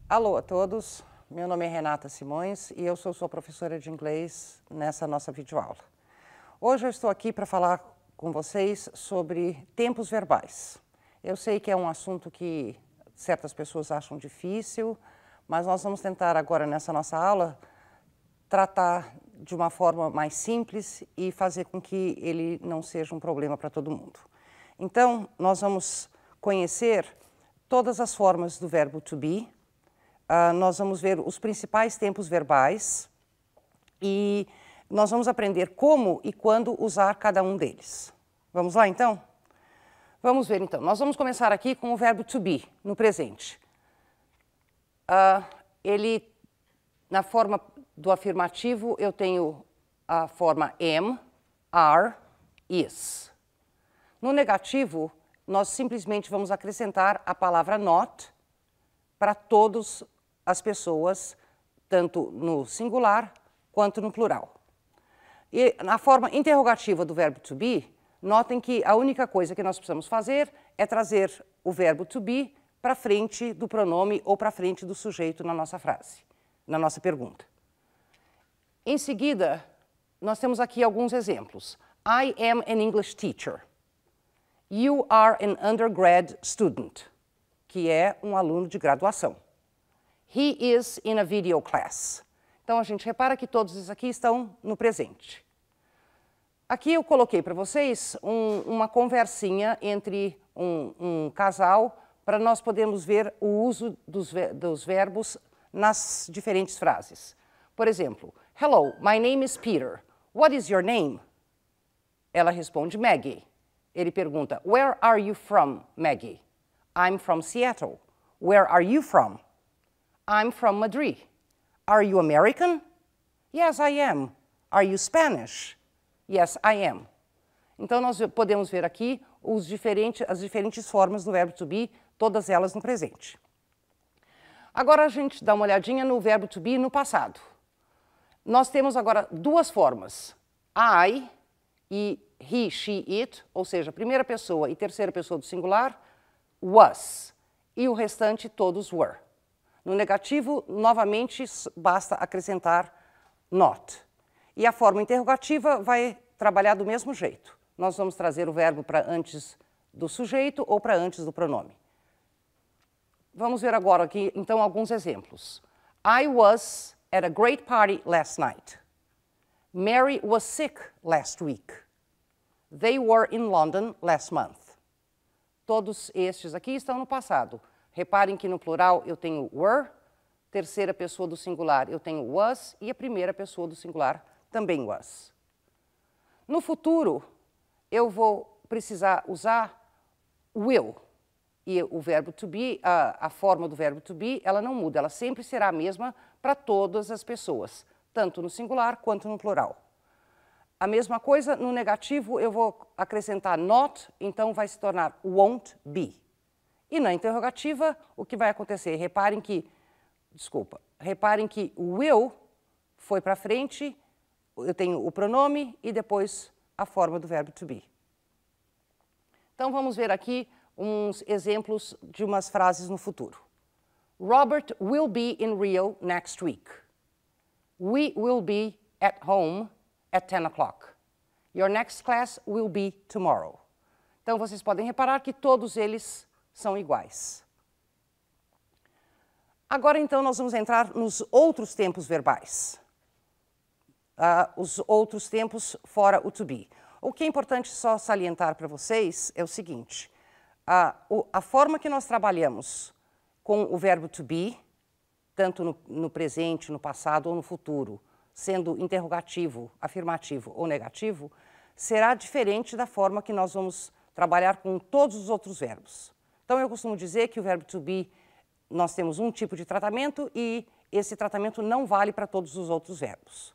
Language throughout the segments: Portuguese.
Alô a todos, meu nome é Renata Simões e eu sou sua professora de inglês nessa nossa videoaula. Hoje eu estou aqui para falar com vocês sobre tempos verbais. Eu sei que é um assunto que certas pessoas acham difícil, mas nós vamos tentar agora nessa nossa aula tratar de uma forma mais simples e fazer com que ele não seja um problema para todo mundo. Então, nós vamos conhecer todas as formas do verbo to be. Nós vamos ver os principais tempos verbais e nós vamos aprender como e quando usar cada um deles. Vamos lá, então? Vamos ver, então. Nós vamos começar aqui com o verbo to be, no presente. Na forma do afirmativo, eu tenho a forma am, are, is. No negativo, nós simplesmente vamos acrescentar a palavra not para todas as pessoas, tanto no singular quanto no plural. E na forma interrogativa do verbo to be, notem que a única coisa que nós precisamos fazer é trazer o verbo to be para frente do pronome ou para frente do sujeito na nossa frase, na nossa pergunta. Em seguida, nós temos aqui alguns exemplos. I am an English teacher. You are an undergrad student, que é um aluno de graduação. He is in a video class. Então, a gente repara que todos esses aqui estão no presente. Aqui eu coloquei para vocês uma conversinha entre um casal para nós podermos ver o uso dos verbos nas diferentes frases. Por exemplo, hello, my name is Peter. What is your name? Ela responde Maggie. Ele pergunta, where are you from, Maggie? I'm from Seattle. Where are you from? I'm from Madrid. Are you American? Yes, I am. Are you Spanish? Yes, I am. Então, nós podemos ver aqui as diferentes formas do verbo to be, todas elas no presente. Agora, a gente dá uma olhadinha no verbo to be no passado. Nós temos agora duas formas, I e he, she, it, ou seja, primeira pessoa e terceira pessoa do singular, was, e o restante todos were. No negativo, novamente, basta acrescentar not. E a forma interrogativa vai trabalhar do mesmo jeito. Nós vamos trazer o verbo para antes do sujeito ou para antes do pronome. Vamos ver agora aqui, então, alguns exemplos. I was at a great party last night. Mary was sick last week. They were in London last month. Todos estes aqui estão no passado. Reparem que no plural eu tenho were, terceira pessoa do singular eu tenho was e a primeira pessoa do singular também was. No futuro, eu vou precisar usar will. E o verbo to be, a forma do verbo to be, ela não muda, ela sempre será a mesma para todas as pessoas, tanto no singular quanto no plural. A mesma coisa, no negativo, eu vou acrescentar not, então vai se tornar won't be. E na interrogativa, o que vai acontecer? Reparem que will foi para frente, eu tenho o pronome e depois a forma do verbo to be. Então, vamos ver aqui uns exemplos de umas frases no futuro. Robert will be in Rio next week. We will be at home at 10 o'clock. Your next class will be tomorrow. Então, vocês podem reparar que todos eles são iguais. Agora, então, nós vamos entrar nos outros tempos verbais. Os outros tempos fora o to be. O que é importante só salientar para vocês é o seguinte. A forma que nós trabalhamos com o verbo to be, tanto no presente, no passado ou no futuro, sendo interrogativo, afirmativo ou negativo, será diferente da forma que nós vamos trabalhar com todos os outros verbos. Então, eu costumo dizer que o verbo to be, nós temos um tipo de tratamento e esse tratamento não vale para todos os outros verbos.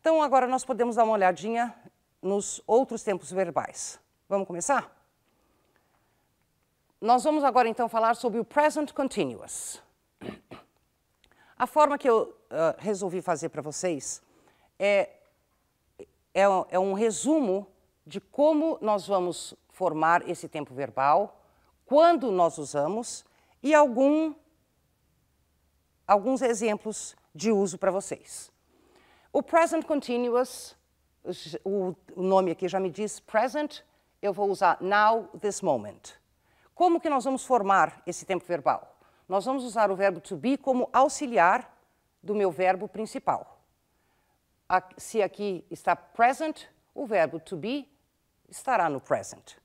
Então, agora nós podemos dar uma olhadinha nos outros tempos verbais. Vamos começar? Nós vamos agora, então, falar sobre o present continuous. A forma que eu resolvi fazer para vocês é um resumo de como nós vamos formar esse tempo verbal, quando nós usamos e algum alguns exemplos de uso para vocês. O present continuous, o nome aqui já me diz present, eu vou usar now, this moment. Como que nós vamos formar esse tempo verbal? Nós vamos usar o verbo to be como auxiliar do meu verbo principal. Se aqui está present, o verbo to be estará no present.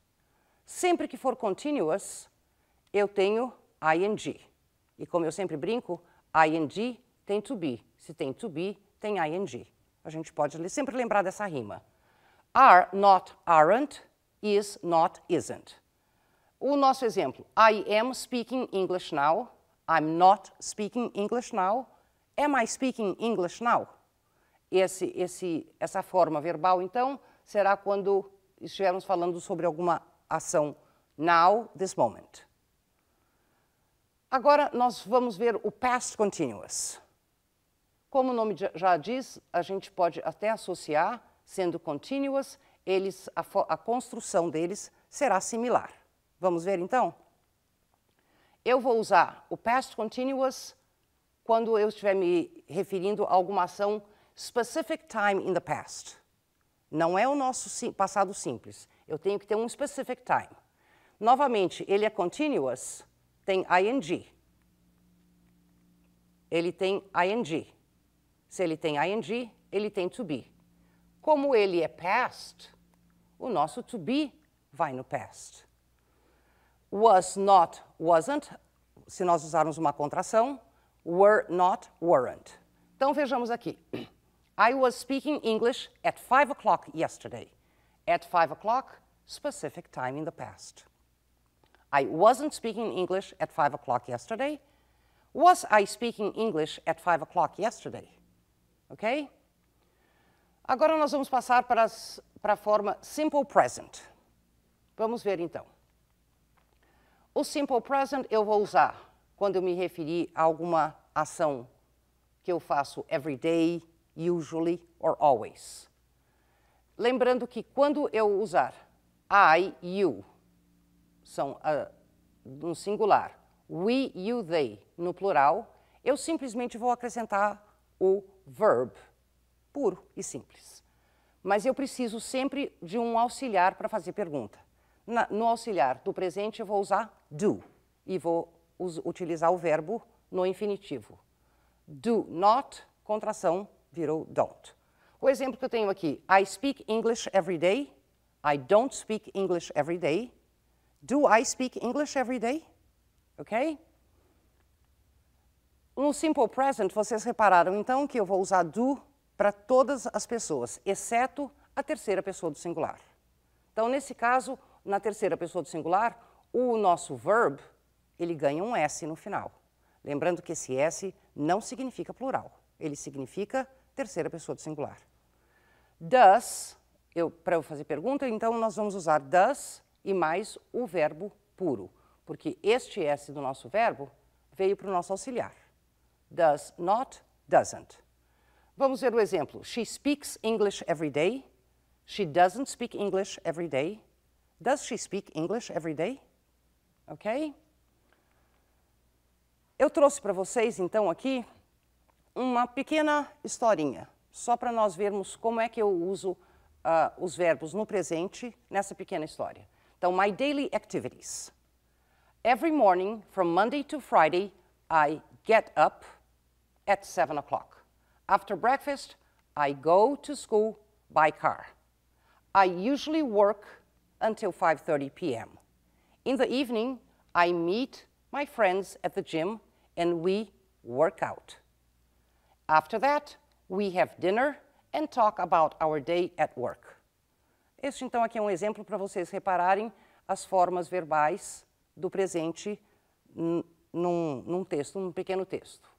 Sempre que for continuous, eu tenho ing. E como eu sempre brinco, ing tem to be. Se tem to be, tem ing. A gente pode sempre lembrar dessa rima. Are, not, aren't, is, not, isn't. O nosso exemplo, I am speaking English now, I'm not speaking English now, am I speaking English now? Essa forma verbal, então, será quando estivermos falando sobre alguma ação now, this moment. Agora, nós vamos ver o past continuous. Como o nome já diz, a gente pode até associar, sendo continuous, a construção deles será similar. Vamos ver, então? Eu vou usar o past continuous quando eu estiver me referindo a alguma ação specific time in the past. Não é o nosso passado simples. Eu tenho que ter um specific time. Novamente, ele é continuous, tem ing. Ele tem ing. Se ele tem ing, ele tem to be. Como ele é past, o nosso to be vai no past. Was, not, wasn't, se nós usarmos uma contração, were, not, weren't. Então, vejamos aqui. I was speaking English at 5 o'clock yesterday. At 5 o'clock, specific time in the past. I wasn't speaking English at 5 o'clock yesterday. Was I speaking English at 5 o'clock yesterday? Ok? Agora nós vamos passar para a forma simple present. Vamos ver, então. O simple present eu vou usar quando eu me referir a alguma ação que eu faço every day, usually or always. Lembrando que quando eu usar I, you, são no singular, we, you, they, no plural, eu simplesmente vou acrescentar o verb, puro e simples. Mas eu preciso sempre de um auxiliar para fazer pergunta. No auxiliar do presente eu vou usar do e vou utilizar o verbo no infinitivo. Do not, contração, virou don't. O exemplo que eu tenho aqui, I speak English every day. I don't speak English every day. Do I speak English every day? Ok? No simple present, vocês repararam então que eu vou usar do para todas as pessoas, exceto a terceira pessoa do singular. Então, nesse caso, na terceira pessoa do singular, o nosso verb, ele ganha um S no final. Lembrando que esse S não significa plural, ele significa terceira pessoa do singular. Does, para eu fazer pergunta, então nós vamos usar does e mais o verbo puro, porque este S do nosso verbo veio para o nosso auxiliar. Does not, doesn't. Vamos ver o exemplo. She speaks English every day. She doesn't speak English every day. Does she speak English every day? Ok? Eu trouxe para vocês, então, aqui, uma pequena historinha, só para nós vermos como é que eu uso os verbos no presente nessa pequena história. Então, my daily activities. Every morning, from Monday to Friday, I get up at 7 o'clock. After breakfast, I go to school by car. I usually work until 5:30 p.m. In the evening, I meet my friends at the gym and we work out. After that, we have dinner and talk about our day at work. Este, então, aqui é um exemplo para vocês repararem as formas verbais do presente num texto, num pequeno texto.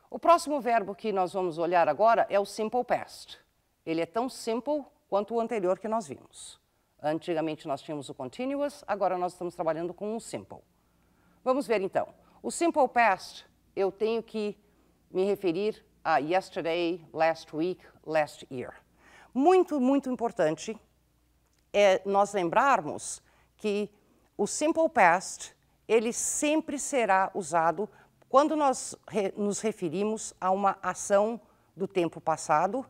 O próximo verbo que nós vamos olhar agora é o simple past. Ele é tão simple quanto o anterior que nós vimos. Antigamente nós tínhamos o continuous, agora nós estamos trabalhando com o simple. Vamos ver então. O simple past, eu tenho que me referir a yesterday, last week, last year. Muito, muito importante é nós lembrarmos que o simple past, ele sempre será usado quando nós nos referimos a uma ação do tempo passado,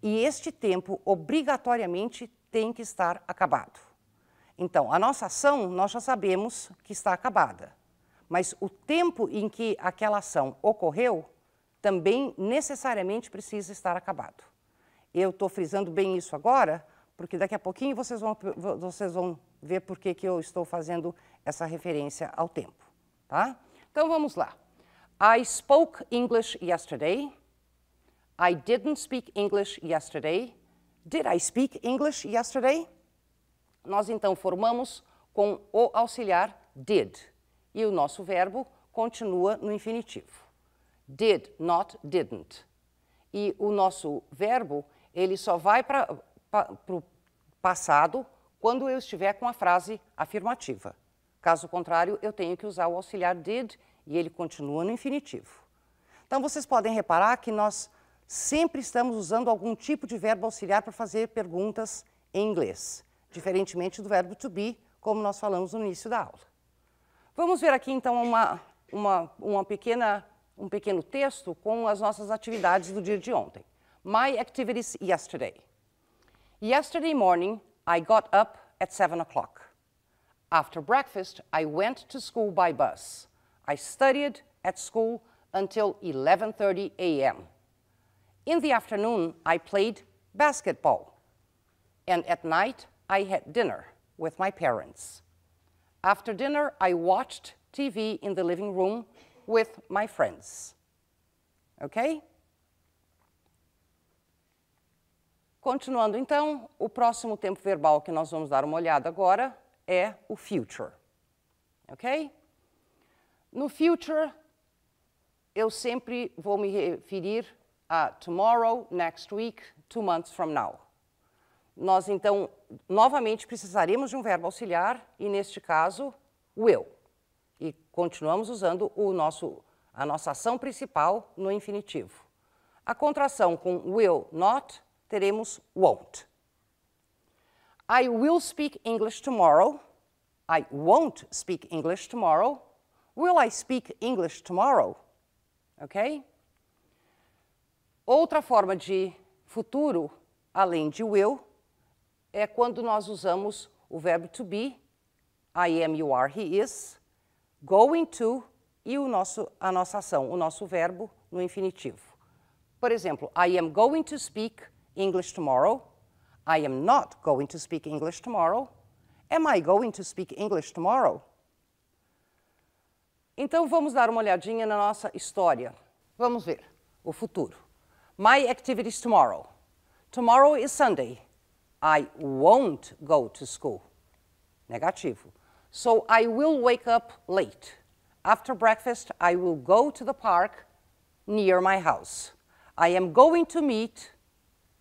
e este tempo obrigatoriamente tem que estar acabado. Então, a nossa ação, nós já sabemos que está acabada, mas o tempo em que aquela ação ocorreu também necessariamente precisa estar acabado. Eu estou frisando bem isso agora, porque daqui a pouquinho vocês vão ver por que eu estou fazendo essa referência ao tempo, tá? Então, vamos lá. I spoke English yesterday. I didn't speak English yesterday. Did I speak English yesterday? Nós, então, formamos com o auxiliar did. E o nosso verbo continua no infinitivo. Did, not didn't. E o nosso verbo, ele só vai para o passado quando eu estiver com a frase afirmativa. Caso contrário, eu tenho que usar o auxiliar did e ele continua no infinitivo. Então, vocês podem reparar que nós sempre estamos usando algum tipo de verbo auxiliar para fazer perguntas em inglês, diferentemente do verbo to be, como nós falamos no início da aula. Vamos ver aqui, então, um pequeno texto com as nossas atividades do dia de ontem. My activities yesterday. Yesterday morning, I got up at 7 o'clock. After breakfast, I went to school by bus. I studied at school until 11:30 a.m. In the afternoon, I played basketball. And at night, I had dinner with my parents. After dinner, I watched TV in the living room with my friends. Ok? Continuando, então, o próximo tempo verbal que nós vamos dar uma olhada agora é o future. Ok? No future, eu sempre vou me referir a tomorrow, next week, 2 months from now. Nós, então, novamente precisaremos de um verbo auxiliar, e neste caso, will. E continuamos usando a nossa ação principal no infinitivo. A contração com will not, teremos won't. I will speak English tomorrow. I won't speak English tomorrow. Will I speak English tomorrow? Ok? Outra forma de futuro, além de will, é quando nós usamos o verbo to be, I am, you are, he is, going to e a nossa ação, o nosso verbo no infinitivo. Por exemplo, I am going to speak English tomorrow. I am not going to speak English tomorrow. Am I going to speak English tomorrow? Então, vamos dar uma olhadinha na nossa história. Vamos ver o futuro. My activities tomorrow. Tomorrow is Sunday. I won't go to school. Negativo. So, I will wake up late. After breakfast, I will go to the park near my house. I am going to meet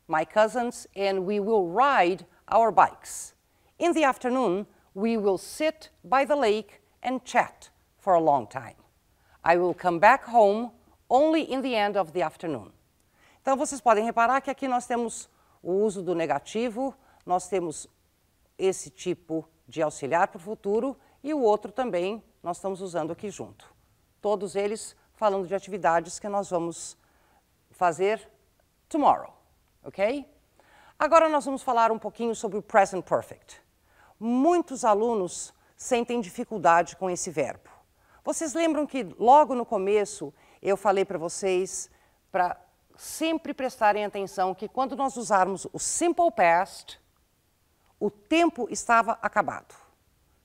my cousins and we will ride our bikes. In the afternoon, we will sit by the lake and chat for a long time. I will come back home only in the end of the afternoon. Então, vocês podem reparar que aqui nós temos o uso do negativo, nós temos esse tipo de auxiliar para o futuro e o outro também nós estamos usando aqui junto. Todos eles falando de atividades que nós vamos fazer tomorrow, ok? Agora nós vamos falar um pouquinho sobre o present perfect. Muitos alunos sentem dificuldade com esse verbo. Vocês lembram que logo no começo eu falei para vocês para sempre prestarem atenção que quando nós usarmos o simple past, o tempo estava acabado.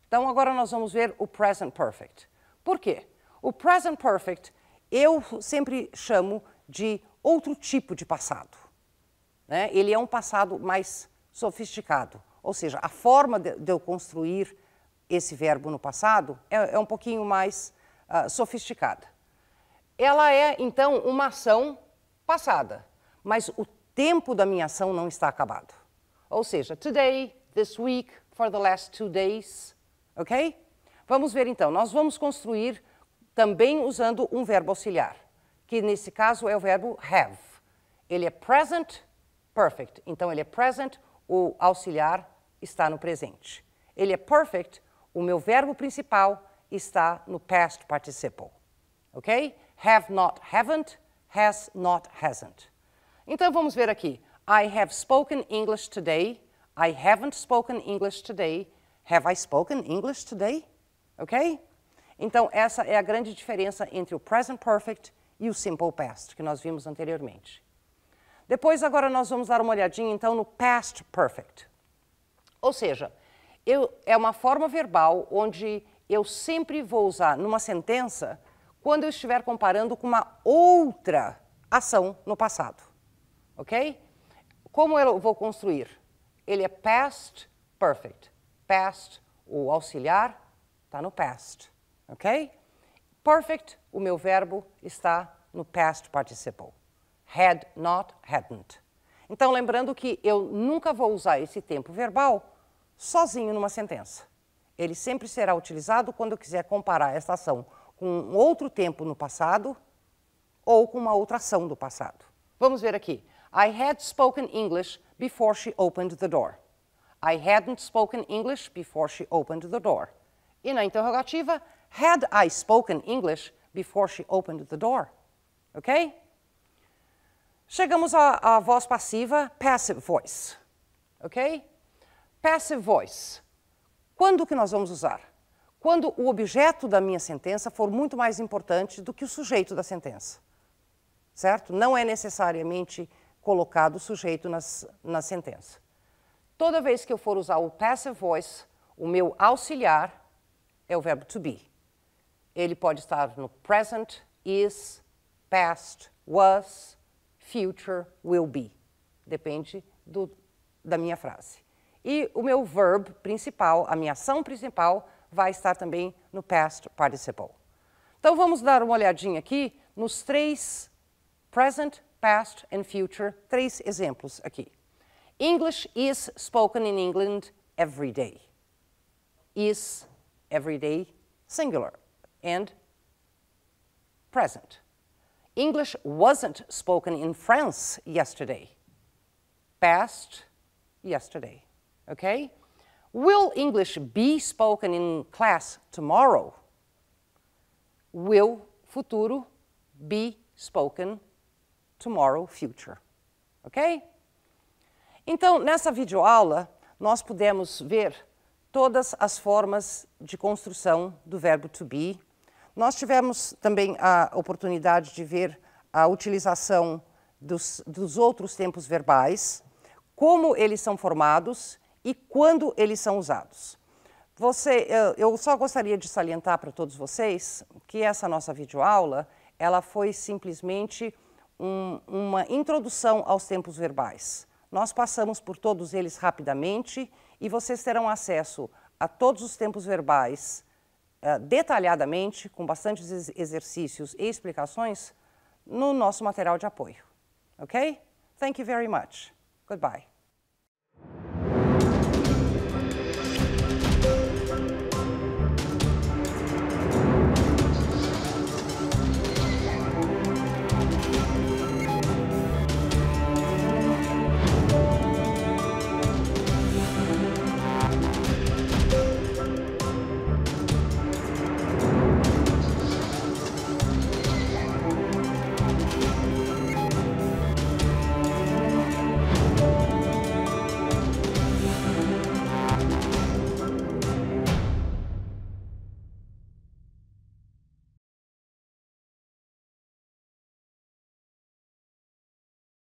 Então agora nós vamos ver o present perfect. Por quê? O present perfect eu sempre chamo de outro tipo de passado. Né? Ele é um passado mais sofisticado, ou seja, a forma de eu construir esse verbo no passado é um pouquinho mais sofisticada. Ela é, então, uma ação passada, mas o tempo da minha ação não está acabado. Ou seja, today, this week, for the last 2 days, ok? Vamos ver então, nós vamos construir também usando um verbo auxiliar, que nesse caso é o verbo have. Ele é present perfect, então ele é present, o auxiliar está no presente. Ele é perfect, o meu verbo principal está no past participle, ok? Have not, haven't, has not, hasn't. Então vamos ver aqui. I have spoken English today. I haven't spoken English today. Have I spoken English today? Ok? Então essa é a grande diferença entre o present perfect e o simple past, que nós vimos anteriormente. Depois, agora, nós vamos dar uma olhadinha, então, no past perfect. Ou seja, é uma forma verbal onde eu sempre vou usar numa sentença quando eu estiver comparando com uma outra ação no passado. Ok? Como eu vou construir? Ele é past perfect. Past, o auxiliar, está no past. Ok? Perfect, o meu verbo, está no past participle. Had not, hadn't. Então, lembrando que eu nunca vou usar esse tempo verbal sozinho numa sentença. Ele sempre será utilizado quando eu quiser comparar essa ação com um outro tempo no passado ou com uma outra ação do passado. Vamos ver aqui. I had spoken English before she opened the door. I hadn't spoken English before she opened the door. E na interrogativa, had I spoken English before she opened the door? Ok? Chegamos à voz passiva, passive voice. Ok? Passive voice. Quando que nós vamos usar? Quando o objeto da minha sentença for muito mais importante do que o sujeito da sentença. Certo? Não é necessariamente colocado o sujeito na sentença. Toda vez que eu for usar o passive voice, o meu auxiliar é o verbo to be. Ele pode estar no present, is, past, was, future, will be. Depende da minha frase. E o meu verb principal, a minha ação principal, vai estar também no past participle. Então vamos dar uma olhadinha aqui nos três present, past and future, três exemplos aqui. English is spoken in England every day. Is, every day, singular, and present. English wasn't spoken in France yesterday. Past, yesterday. Okay? Will English be spoken in class tomorrow? Will, futuro, be spoken tomorrow, future. Ok? Então, nessa videoaula, nós pudemos ver todas as formas de construção do verbo to be. Nós tivemos também a oportunidade de ver a utilização dos outros tempos verbais, como eles são formados e quando eles são usados. Eu só gostaria de salientar para todos vocês que essa nossa videoaula, ela foi simplesmente uma introdução aos tempos verbais. Nós passamos por todos eles rapidamente e vocês terão acesso a todos os tempos verbais detalhadamente, com bastantes exercícios e explicações, no nosso material de apoio. Ok? Thank you very much. Goodbye.